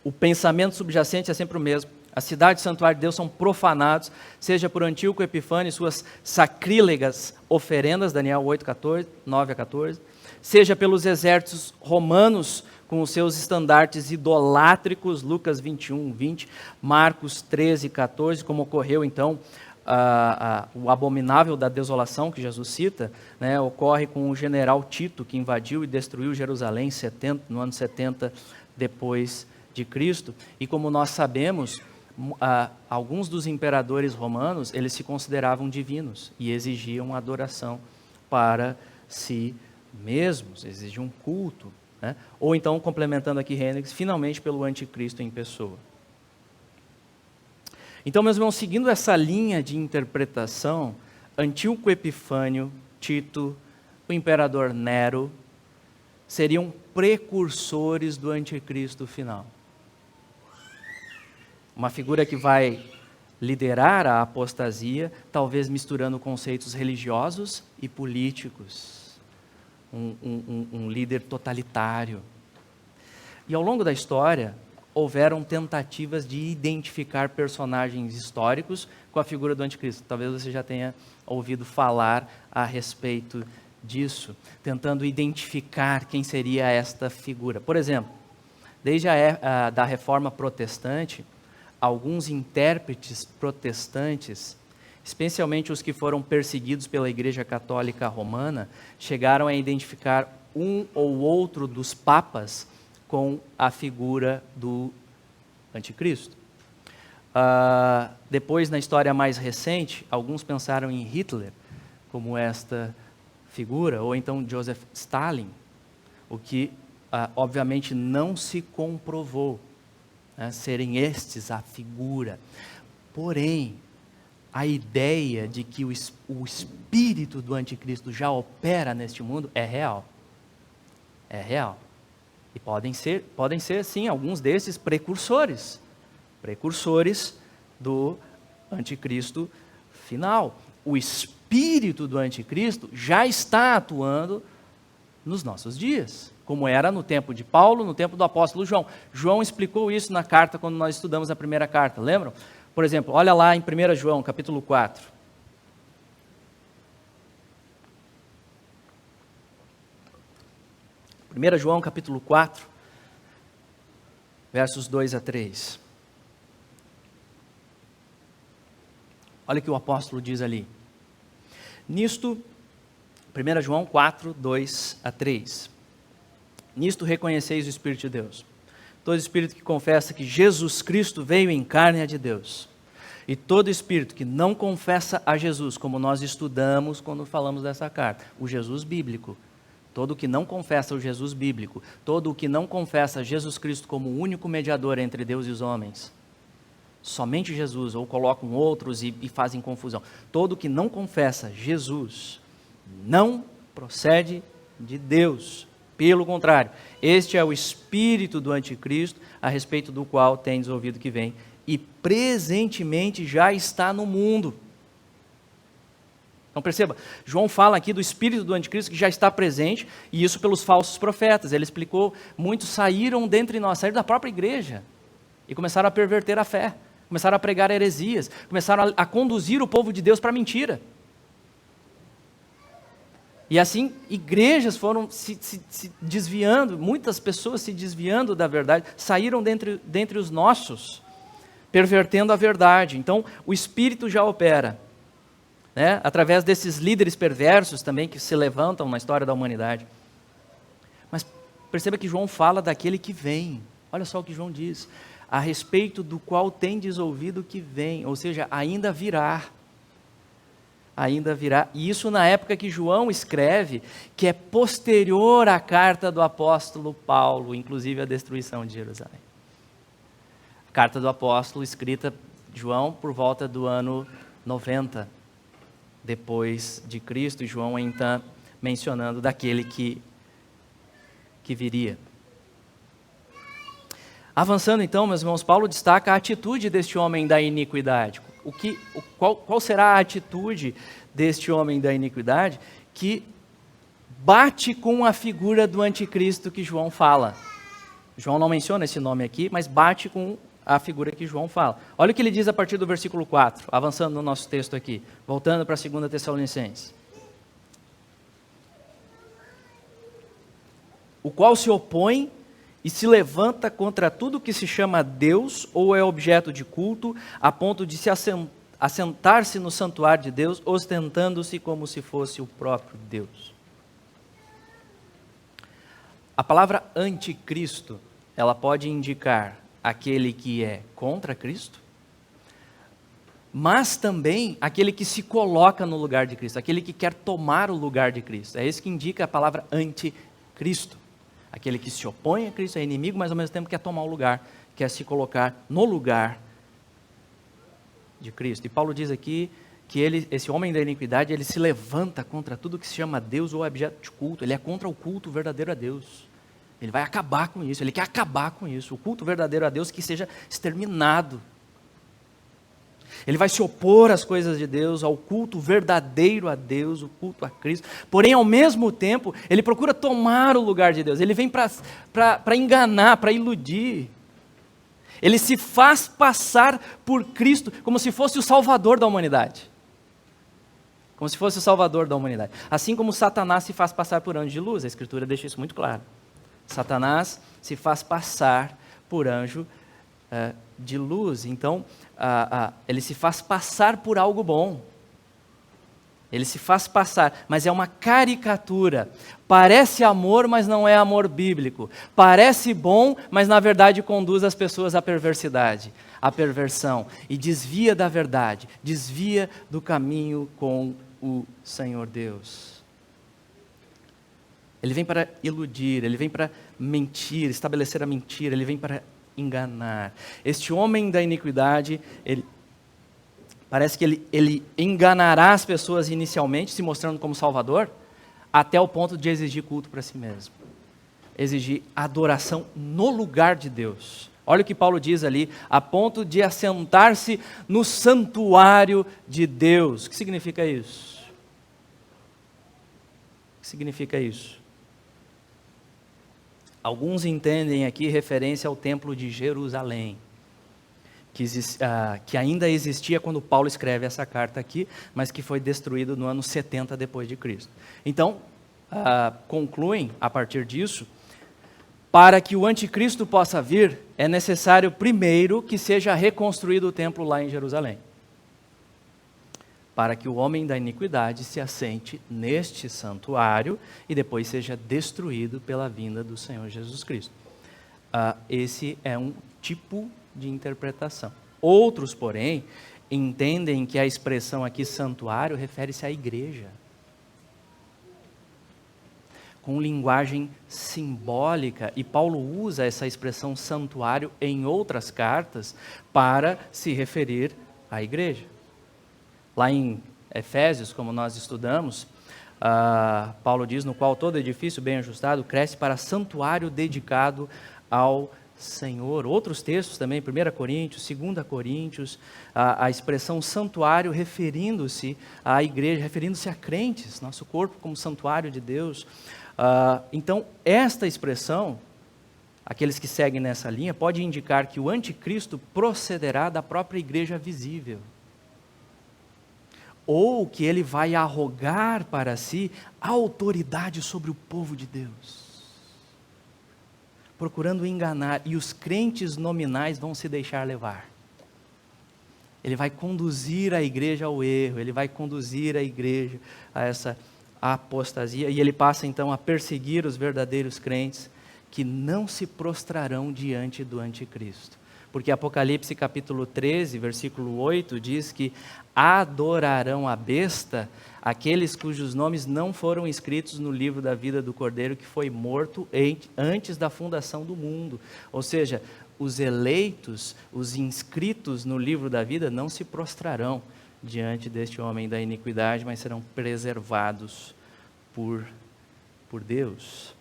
O pensamento subjacente é sempre o mesmo. A cidade e o santuário de Deus são profanados, seja por Antíoco Epifânio e suas sacrílegas oferendas, Daniel 8, 14, 9 a 14, seja pelos exércitos romanos com os seus estandartes idolátricos, Lucas 21, 20, Marcos 13, 14, como ocorreu então o abominável da desolação que Jesus cita, né, ocorre com o general Tito, que invadiu e destruiu Jerusalém no ano 70 depois de Cristo. E como nós sabemos, alguns dos imperadores romanos, eles se consideravam divinos e exigiam adoração para si mesmos, exigiam um culto, né? Ou então, complementando aqui Hendricks, finalmente pelo anticristo em pessoa. Então, meus irmãos, seguindo essa linha de interpretação, Antíoco Epifânio, Tito, o imperador Nero, seriam precursores do anticristo final. Uma figura que vai liderar a apostasia, talvez misturando conceitos religiosos e políticos. Um líder totalitário. E ao longo da história, houveram tentativas de identificar personagens históricos com a figura do anticristo. Talvez você já tenha ouvido falar a respeito disso, tentando identificar quem seria esta figura. Por exemplo, desde da Reforma Protestante, alguns intérpretes protestantes, especialmente os que foram perseguidos pela Igreja Católica Romana, chegaram a identificar um ou outro dos papas com a figura do anticristo. Depois, na história mais recente, alguns pensaram em Hitler como esta figura, ou então Joseph Stalin, o que obviamente não se comprovou, né, serem estes a figura. Porém, a ideia de que o espírito do anticristo já opera neste mundo é real. É real. E podem ser sim, alguns desses precursores do anticristo final. O espírito do anticristo já está atuando nos nossos dias, como era no tempo de Paulo, no tempo do apóstolo João. João explicou isso na carta, quando nós estudamos a primeira carta, lembram? Por exemplo, olha lá em 1 João, capítulo 4. 1 João, capítulo 4, versos 2 a 3. Olha o que o apóstolo diz ali. Nisto, 1 João 4, 2 a 3. Nisto reconheceis o Espírito de Deus. Todo espírito que confessa que Jesus Cristo veio em carne é de Deus. E todo espírito que não confessa a Jesus, como nós estudamos quando falamos dessa carta, o Jesus bíblico, todo o que não confessa o Jesus bíblico, todo o que não confessa Jesus Cristo como o único mediador entre Deus e os homens, somente Jesus, ou colocam outros e fazem confusão, todo o que não confessa Jesus não procede de Deus. Pelo contrário, este é o espírito do anticristo, a respeito do qual tendes ouvido que vem, e presentemente já está no mundo. Então perceba, João fala aqui do espírito do anticristo que já está presente, e isso pelos falsos profetas. Ele explicou, muitos saíram dentre nós, saíram da própria igreja, e começaram a perverter a fé, começaram a pregar heresias, começaram a conduzir o povo de Deus para a mentira. E assim, igrejas foram se desviando, muitas pessoas se desviando da verdade, saíram dentre os nossos, pervertendo a verdade. Então, o Espírito já opera, né, através desses líderes perversos também que se levantam na história da humanidade. Mas perceba que João fala daquele que vem. Olha só o que João diz. A respeito do qual tendes ouvido que vem, ou seja, ainda virá. Ainda virá, e isso na época que João escreve, que é posterior à carta do apóstolo Paulo, inclusive a destruição de Jerusalém. A carta do apóstolo escrita João por volta do ano 90 depois de Cristo, e João então mencionando daquele que viria. Avançando então, meus irmãos, Paulo destaca a atitude deste homem da iniquidade. Qual será a atitude deste homem da iniquidade que bate com a figura do anticristo que João fala? João não menciona esse nome aqui, mas bate com a figura que João fala. Olha o que ele diz a partir do versículo 4, avançando no nosso texto aqui, voltando para a 2 Tessalonicenses. O qual se opõe e se levanta contra tudo que se chama Deus ou é objeto de culto, a ponto de se assentar-se no santuário de Deus, ostentando-se como se fosse o próprio Deus. A palavra anticristo, ela pode indicar aquele que é contra Cristo, mas também aquele que se coloca no lugar de Cristo, aquele que quer tomar o lugar de Cristo. É isso que indica a palavra anticristo. Aquele que se opõe a Cristo, é inimigo, mas ao mesmo tempo quer tomar o lugar, quer se colocar no lugar de Cristo. E Paulo diz aqui que esse homem da iniquidade, ele se levanta contra tudo que se chama Deus ou objeto de culto. Ele é contra o culto verdadeiro a Deus. Ele vai acabar com isso, ele quer acabar com isso. O culto verdadeiro a Deus que seja exterminado. Ele vai se opor às coisas de Deus, ao culto verdadeiro a Deus, o culto a Cristo. Porém, ao mesmo tempo, ele procura tomar o lugar de Deus. Ele vem para enganar, para iludir. Ele se faz passar por Cristo como se fosse o Salvador da humanidade. Como se fosse o Salvador da humanidade. Assim como Satanás se faz passar por anjo de luz, a Escritura deixa isso muito claro. Satanás se faz passar por anjo de luz. Então, ele se faz passar por algo bom. Ele se faz passar, mas é uma caricatura. Parece amor, mas não é amor bíblico. Parece bom, mas na verdade conduz as pessoas à perversidade, à perversão. E desvia da verdade, desvia do caminho com o Senhor Deus. Ele vem para iludir, ele vem para mentir, estabelecer a mentira, ele vem para enganar. Este homem da iniquidade, parece que ele enganará as pessoas inicialmente, se mostrando como Salvador, até o ponto de exigir culto para si mesmo. Exigir adoração no lugar de Deus. Olha o que Paulo diz ali, a ponto de assentar-se no santuário de Deus. O que significa isso? O que significa isso? Alguns entendem aqui referência ao templo de Jerusalém, que ainda existia quando Paulo escreve essa carta aqui, mas que foi destruído no ano 70 depois de Cristo. Então, concluem a partir disso, para que o anticristo possa vir, é necessário primeiro que seja reconstruído o templo lá em Jerusalém. Para que o homem da iniquidade se assente neste santuário e depois seja destruído pela vinda do Senhor Jesus Cristo. Esse é um tipo de interpretação. Outros, porém, entendem que a expressão aqui santuário refere-se à igreja, com linguagem simbólica, e Paulo usa essa expressão santuário em outras cartas para se referir à igreja. Lá em Efésios, como nós estudamos, Paulo diz, no qual todo edifício bem ajustado cresce para santuário dedicado ao Senhor. Outros textos também, 1 Coríntios, 2 Coríntios, a expressão santuário referindo-se à igreja, referindo-se a crentes, nosso corpo como santuário de Deus. Então, esta expressão, aqueles que seguem nessa linha, pode indicar que o anticristo procederá da própria igreja visível, ou que ele vai arrogar para si autoridade sobre o povo de Deus, procurando enganar, e os crentes nominais vão se deixar levar. Ele vai conduzir a igreja ao erro, ele vai conduzir a igreja a essa apostasia, e ele passa então a perseguir os verdadeiros crentes que não se prostrarão diante do anticristo. Porque Apocalipse capítulo 13, versículo 8, diz que adorarão a besta aqueles cujos nomes não foram escritos no livro da vida do Cordeiro, que foi morto antes da fundação do mundo. Ou seja, os eleitos, os inscritos no livro da vida, não se prostrarão diante deste homem da iniquidade, mas serão preservados por Deus.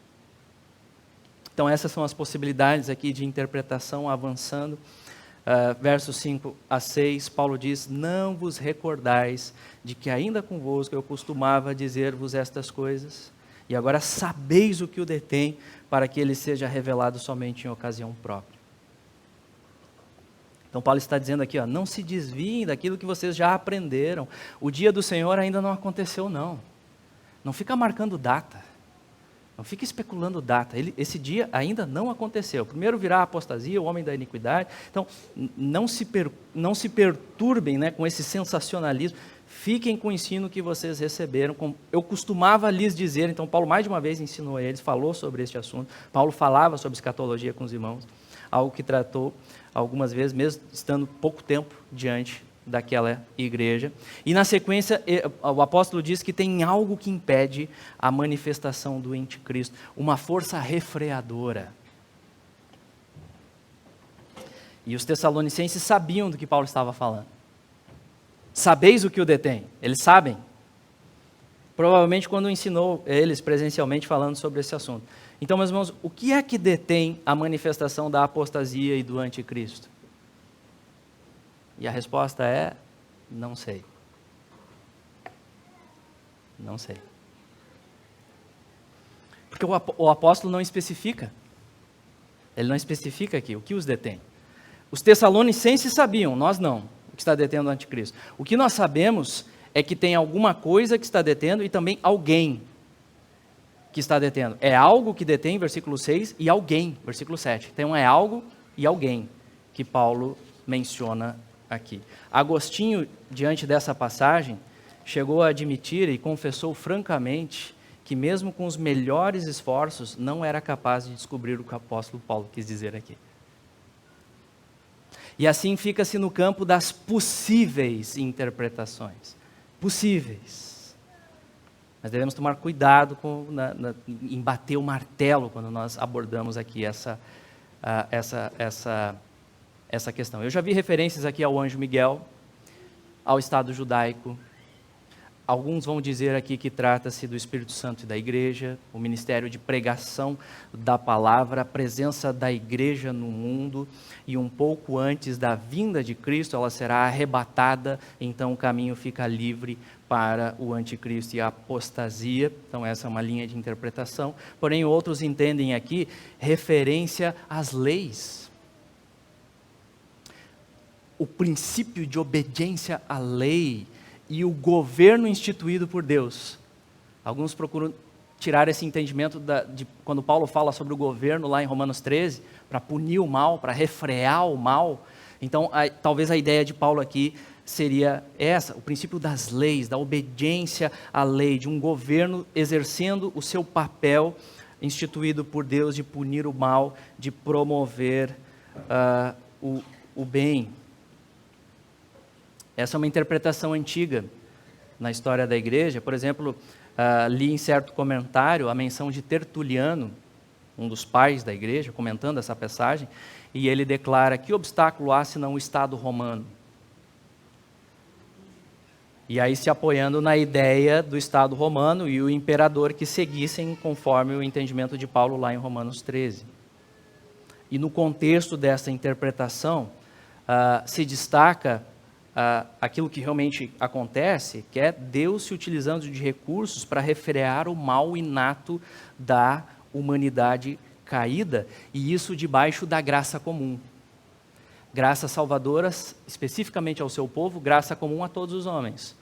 Então essas são as possibilidades aqui de interpretação avançando. Versos 5 a 6, Paulo diz, não vos recordais de que ainda convosco eu costumava dizer-vos estas coisas, e agora sabeis o que o detém, para que ele seja revelado somente em ocasião própria. Então Paulo está dizendo aqui, não se desviem daquilo que vocês já aprenderam. O dia do Senhor ainda não aconteceu, não. Não fica marcando data. Não fique especulando data, esse dia ainda não aconteceu. Primeiro virá a apostasia, o homem da iniquidade. Então, não se perturbem com esse sensacionalismo. Fiquem com o ensino que vocês receberam. Eu costumava lhes dizer, então Paulo mais de uma vez ensinou a eles, falou sobre este assunto. Paulo falava sobre escatologia com os irmãos, algo que tratou algumas vezes, mesmo estando pouco tempo diante daquela igreja. E na sequência, o apóstolo diz que tem algo que impede a manifestação do anticristo, uma força refreadora. E os tessalonicenses sabiam do que Paulo estava falando. Sabeis o que o detém? Eles sabem. Provavelmente quando ensinou eles presencialmente falando sobre esse assunto. Então, meus irmãos, o que é que detém a manifestação da apostasia e do anticristo? E a resposta é, não sei. Não sei. Porque o apóstolo não especifica. Ele não especifica aqui o que os detém. Os tessalonicenses sabiam, nós não, o que está detendo o anticristo. O que nós sabemos é que tem alguma coisa que está detendo e também alguém que está detendo. É algo que detém, versículo 6, e alguém, versículo 7. Então é algo e alguém que Paulo menciona aqui. Agostinho, diante dessa passagem, chegou a admitir e confessou francamente que mesmo com os melhores esforços, não era capaz de descobrir o que o apóstolo Paulo quis dizer aqui. E assim fica-se no campo das possíveis interpretações. Possíveis. Mas devemos tomar cuidado em bater o martelo quando nós abordamos aqui essa questão. Eu já vi referências aqui ao anjo Miguel, ao Estado judaico. Alguns vão dizer aqui que trata-se do Espírito Santo e da igreja, o ministério de pregação da palavra, a presença da igreja no mundo, e um pouco antes da vinda de Cristo, ela será arrebatada, então o caminho fica livre para o anticristo e a apostasia. Então essa é uma linha de interpretação. Porém, outros entendem aqui referência às leis. O princípio de obediência à lei e o governo instituído por Deus. Alguns procuram tirar esse entendimento de quando Paulo fala sobre o governo lá em Romanos 13, para punir o mal, para refrear o mal. Então, talvez a ideia de Paulo aqui seria essa, o princípio das leis, da obediência à lei, de um governo exercendo o seu papel instituído por Deus de punir o mal, de promover o bem. Essa é uma interpretação antiga na história da igreja. Por exemplo, li em certo comentário a menção de Tertuliano, um dos pais da igreja, comentando essa passagem, e ele declara: que obstáculo há senão o Estado romano? E aí se apoiando na ideia do Estado romano e o imperador que seguissem conforme o entendimento de Paulo lá em Romanos 13. E no contexto dessa interpretação, se destaca aquilo que realmente acontece, que é Deus se utilizando de recursos para refrear o mal inato da humanidade caída, e isso debaixo da graça comum. Graça salvadora, especificamente ao seu povo, graça comum a todos os homens.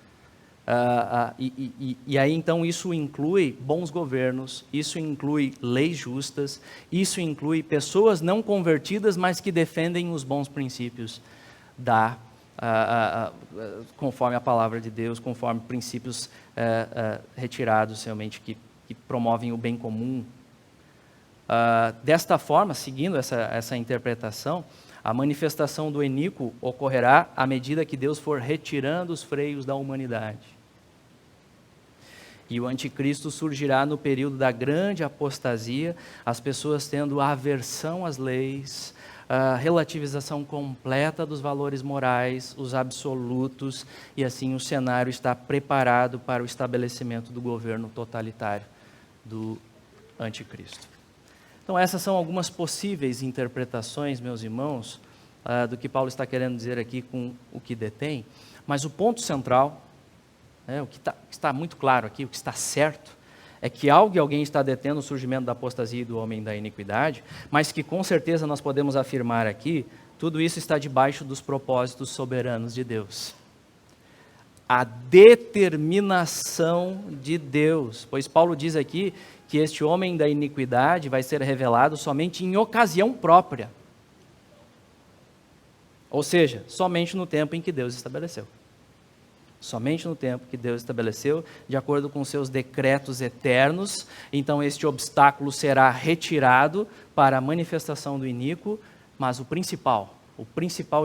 E aí então isso inclui bons governos, isso inclui leis justas, isso inclui pessoas não convertidas, mas que defendem os bons princípios conforme a palavra de Deus, conforme princípios retirados realmente que promovem o bem comum. Desta forma, seguindo essa interpretação, a manifestação do iníquo ocorrerá à medida que Deus for retirando os freios da humanidade. E o anticristo surgirá no período da grande apostasia, as pessoas tendo aversão às leis, a relativização completa dos valores morais, os absolutos, e assim o cenário está preparado para o estabelecimento do governo totalitário do anticristo. Então essas são algumas possíveis interpretações, meus irmãos, do que Paulo está querendo dizer aqui com o que detém, mas o ponto central, o que está muito claro aqui, o que está certo, é que algo e alguém está detendo o surgimento da apostasia e do homem da iniquidade, mas que com certeza nós podemos afirmar aqui, tudo isso está debaixo dos propósitos soberanos de Deus. A determinação de Deus, pois Paulo diz aqui que este homem da iniquidade vai ser revelado somente em ocasião própria. Ou seja, somente no tempo em que Deus estabeleceu. Somente no tempo que Deus estabeleceu, de acordo com seus decretos eternos, então este obstáculo será retirado para a manifestação do iníquo, mas o principal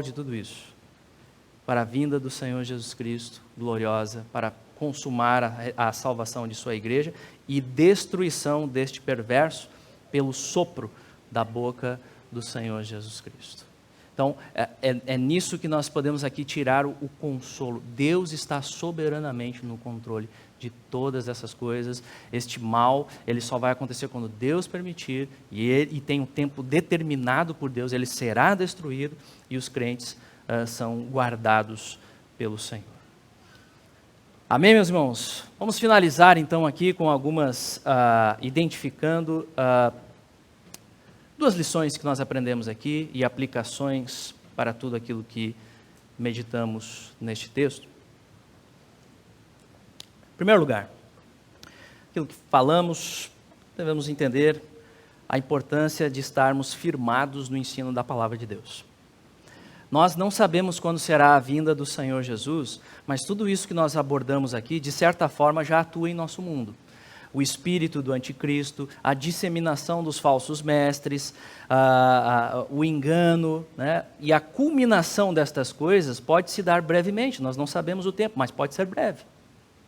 de tudo isso, para a vinda do Senhor Jesus Cristo, gloriosa, para consumar a salvação de sua igreja e destruição deste perverso pelo sopro da boca do Senhor Jesus Cristo. Então, é nisso que nós podemos aqui tirar o consolo. Deus está soberanamente no controle de todas essas coisas. Este mal, ele só vai acontecer quando Deus permitir, e tem um tempo determinado por Deus, ele será destruído, e os crentes são guardados pelo Senhor. Amém, meus irmãos? Vamos finalizar então aqui com algumas, identificando duas lições que nós aprendemos aqui e aplicações para tudo aquilo que meditamos neste texto? Em primeiro lugar, aquilo que falamos, devemos entender a importância de estarmos firmados no ensino da palavra de Deus. Nós não sabemos quando será a vinda do Senhor Jesus, mas tudo isso que nós abordamos aqui, de certa forma, já atua em nosso mundo. O espírito do anticristo, a disseminação dos falsos mestres, o engano, né? E a culminação destas coisas pode se dar brevemente, nós não sabemos o tempo, mas pode ser breve.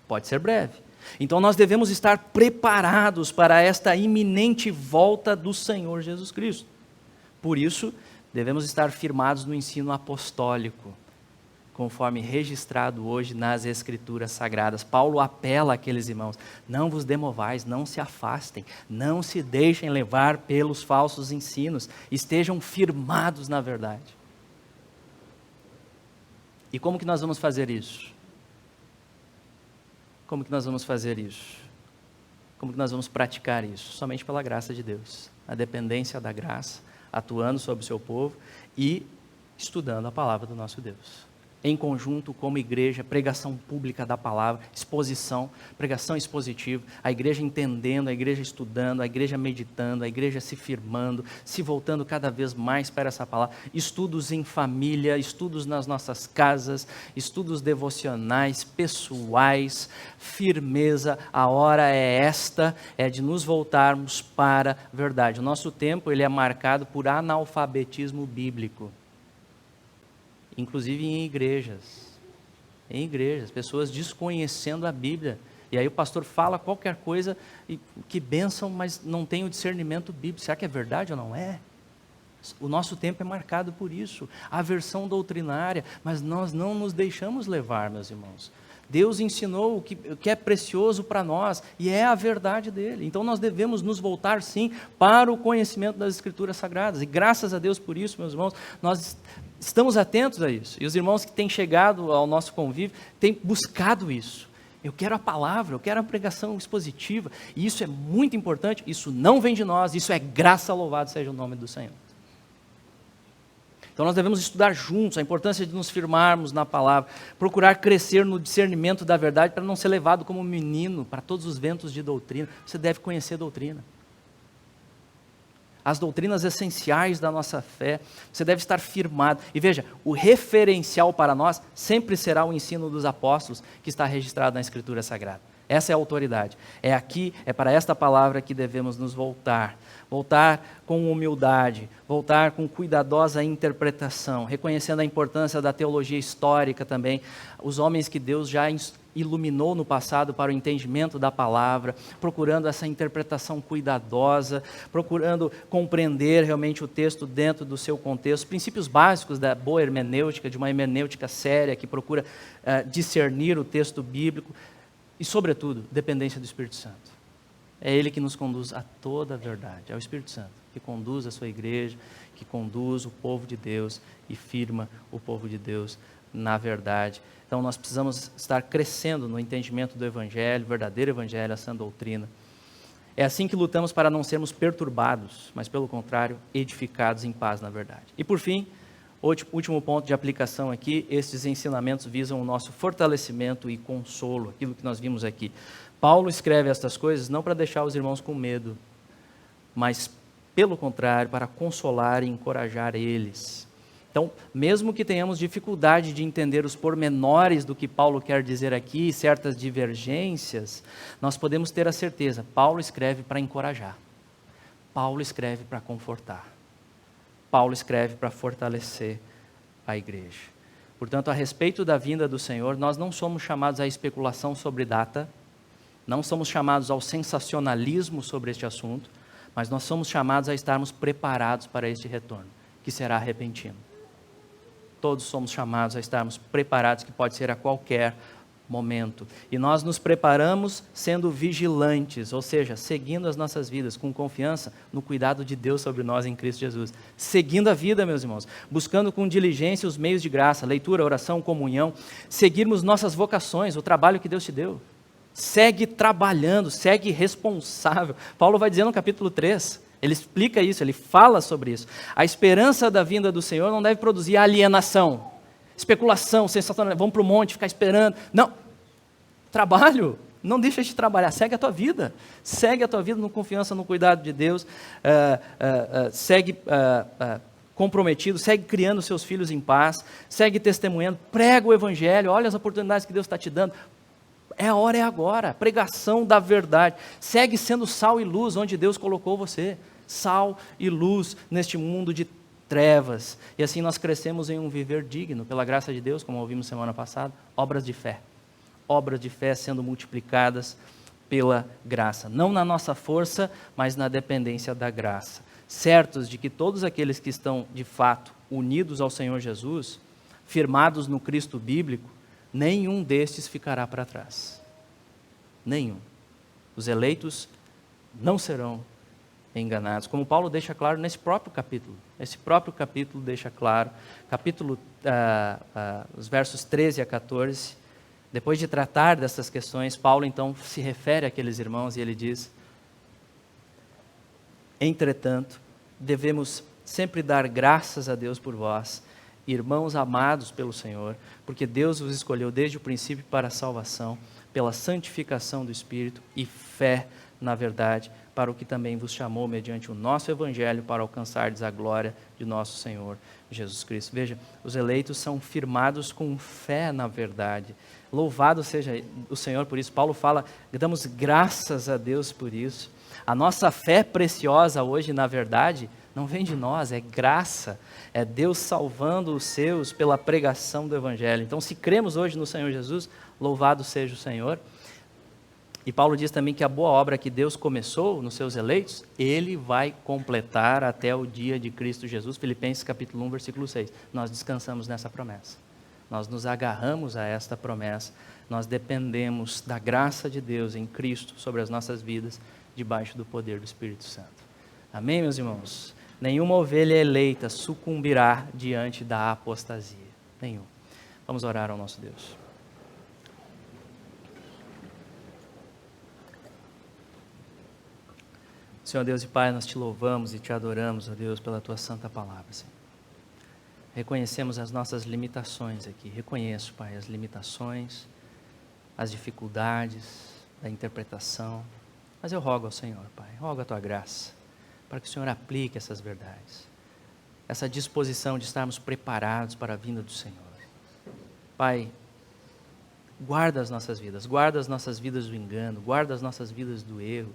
Pode ser breve. Então nós devemos estar preparados para esta iminente volta do Senhor Jesus Cristo. Por isso, devemos estar firmados no ensino apostólico, conforme registrado hoje nas Escrituras Sagradas. Paulo apela àqueles irmãos: não vos demovais, não se afastem, não se deixem levar pelos falsos ensinos, estejam firmados na verdade. E como que nós vamos fazer isso? Como que nós vamos fazer isso? Como que nós vamos praticar isso? Somente pela graça de Deus, a dependência da graça, atuando sobre o seu povo e estudando a palavra do nosso Deus. Em conjunto, como igreja, pregação pública da palavra, exposição, pregação expositiva, a igreja entendendo, a igreja estudando, a igreja meditando, a igreja se firmando, se voltando cada vez mais para essa palavra, estudos em família, estudos nas nossas casas, estudos devocionais, pessoais, firmeza. A hora é esta, é de nos voltarmos para a verdade. O nosso tempo ele é marcado por analfabetismo bíblico. Inclusive em igrejas, pessoas desconhecendo a Bíblia, e aí o pastor fala qualquer coisa, e que bênção, mas não tem o discernimento bíblico, será que é verdade ou não é? O nosso tempo é marcado por isso, aversão doutrinária, mas nós não nos deixamos levar, meus irmãos. Deus ensinou o que é precioso para nós, e é a verdade dele, então nós devemos nos voltar sim para o conhecimento das Escrituras Sagradas, e graças a Deus por isso, meus irmãos, nós estamos atentos a isso, e os irmãos que têm chegado ao nosso convívio, têm buscado isso. Eu quero a palavra, eu quero a pregação expositiva, e isso é muito importante, isso não vem de nós, isso é graça, louvado seja o nome do Senhor. Então nós devemos estudar juntos, a importância de nos firmarmos na palavra, procurar crescer no discernimento da verdade, para não ser levado como menino para todos os ventos de doutrina. Você deve conhecer a doutrina. As doutrinas essenciais da nossa fé, você deve estar firmado. E veja, o referencial para nós sempre será o ensino dos apóstolos, que está registrado na Escritura Sagrada. Essa é a autoridade. É aqui, é para esta palavra que devemos nos voltar. Voltar com humildade, voltar com cuidadosa interpretação, reconhecendo a importância da teologia histórica também, os homens que Deus já iluminou no passado para o entendimento da palavra, procurando essa interpretação cuidadosa, procurando compreender realmente o texto dentro do seu contexto, princípios básicos da boa hermenêutica, de uma hermenêutica séria que procura discernir o texto bíblico e, sobretudo, dependência do Espírito Santo. É Ele que nos conduz a toda a verdade, é o Espírito Santo que conduz a sua igreja, que conduz o povo de Deus e firma o povo de Deus na verdade. Então nós precisamos estar crescendo no entendimento do Evangelho, verdadeiro Evangelho, a sã doutrina. É assim que lutamos para não sermos perturbados, mas pelo contrário, edificados em paz na verdade. E por fim, último ponto de aplicação aqui, estes ensinamentos visam o nosso fortalecimento e consolo, aquilo que nós vimos aqui. Paulo escreve estas coisas não para deixar os irmãos com medo, mas, pelo contrário, para consolar e encorajar eles. Então, mesmo que tenhamos dificuldade de entender os pormenores do que Paulo quer dizer aqui, certas divergências, nós podemos ter a certeza, Paulo escreve para encorajar, Paulo escreve para confortar, Paulo escreve para fortalecer a igreja. Portanto, a respeito da vinda do Senhor, nós não somos chamados à especulação sobre data, não somos chamados ao sensacionalismo sobre este assunto, mas nós somos chamados a estarmos preparados para este retorno, que será repentino. Todos somos chamados a estarmos preparados, que pode ser a qualquer momento. E nós nos preparamos sendo vigilantes, ou seja, seguindo as nossas vidas com confiança no cuidado de Deus sobre nós em Cristo Jesus. Seguindo a vida, meus irmãos, buscando com diligência os meios de graça, leitura, oração, comunhão, seguirmos nossas vocações, o trabalho que Deus te deu. Segue trabalhando, segue responsável. Paulo vai dizer no capítulo 3, Ele explica isso, ele fala sobre isso. A esperança da vinda do Senhor não deve produzir alienação, especulação, sensacionalismo, vamos para o monte ficar esperando. Não, trabalho, não deixa de trabalhar, segue a tua vida no confiança, no cuidado de Deus, segue comprometido, segue criando seus filhos em paz, segue testemunhando, prega o Evangelho, olha as oportunidades que Deus está te dando. É a hora, é agora, pregação da verdade, segue sendo sal e luz onde Deus colocou você, sal e luz neste mundo de trevas, e assim nós crescemos em um viver digno, pela graça de Deus, como ouvimos semana passada, obras de fé sendo multiplicadas pela graça, não na nossa força, mas na dependência da graça, certos de que todos aqueles que estão de fato unidos ao Senhor Jesus, firmados no Cristo bíblico, nenhum destes ficará para trás. Nenhum. Os eleitos não serão enganados. Como Paulo deixa claro nesse próprio capítulo. Esse próprio capítulo deixa claro. Os versos 13 a 14. Depois de tratar dessas questões, Paulo então se refere àqueles irmãos e ele diz: entretanto, devemos sempre dar graças a Deus por vós, irmãos amados pelo Senhor, porque Deus vos escolheu desde o princípio para a salvação, pela santificação do Espírito e fé na verdade, para o que também vos chamou mediante o nosso Evangelho para alcançardes a glória de nosso Senhor Jesus Cristo. Veja, os eleitos são firmados com fé na verdade. Louvado seja o Senhor por isso. Paulo fala, damos graças a Deus por isso. A nossa fé preciosa hoje, na verdade, não vem de nós, é graça, é Deus salvando os seus pela pregação do Evangelho. Então, se cremos hoje no Senhor Jesus, louvado seja o Senhor. E Paulo diz também que a boa obra que Deus começou nos seus eleitos, Ele vai completar até o dia de Cristo Jesus. Filipenses capítulo 1, versículo 6. Nós descansamos nessa promessa. Nós nos agarramos a esta promessa. Nós dependemos da graça de Deus em Cristo sobre as nossas vidas, debaixo do poder do Espírito Santo. Amém, meus irmãos? Nenhuma ovelha eleita sucumbirá diante da apostasia. Nenhum. Vamos orar ao nosso Deus. Senhor Deus e Pai, nós te louvamos e te adoramos, ó Deus, pela tua santa palavra, Senhor. Reconhecemos as nossas limitações aqui. Reconheço, Pai, as limitações, as dificuldades da interpretação. Mas eu rogo ao Senhor, Pai, rogo a tua graça, para que o Senhor aplique essas verdades, essa disposição de estarmos preparados para a vinda do Senhor. Pai, guarda as nossas vidas do engano, guarda as nossas vidas do erro,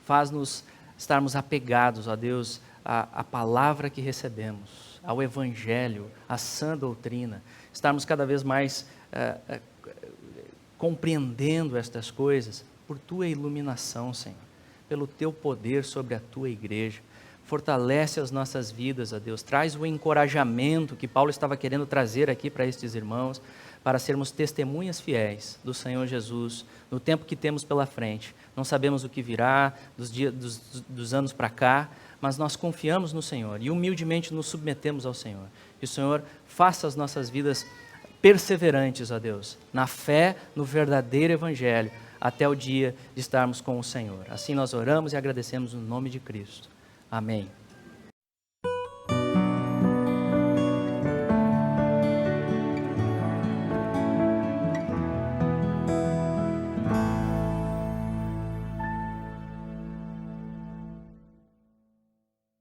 faz-nos estarmos apegados, ó Deus, à palavra que recebemos, ao Evangelho, à sã doutrina, estarmos cada vez mais compreendendo estas coisas por tua iluminação, Senhor, pelo teu poder sobre a tua igreja. Fortalece as nossas vidas, ó Deus, traz o encorajamento que Paulo estava querendo trazer aqui para estes irmãos, para sermos testemunhas fiéis do Senhor Jesus, no tempo que temos pela frente. Não sabemos o que virá dos anos para cá, mas nós confiamos no Senhor e humildemente nos submetemos ao Senhor. Que o Senhor faça as nossas vidas perseverantes, ó Deus, na fé, no verdadeiro Evangelho, até o dia de estarmos com o Senhor. Assim nós oramos e agradecemos no nome de Cristo. Amém.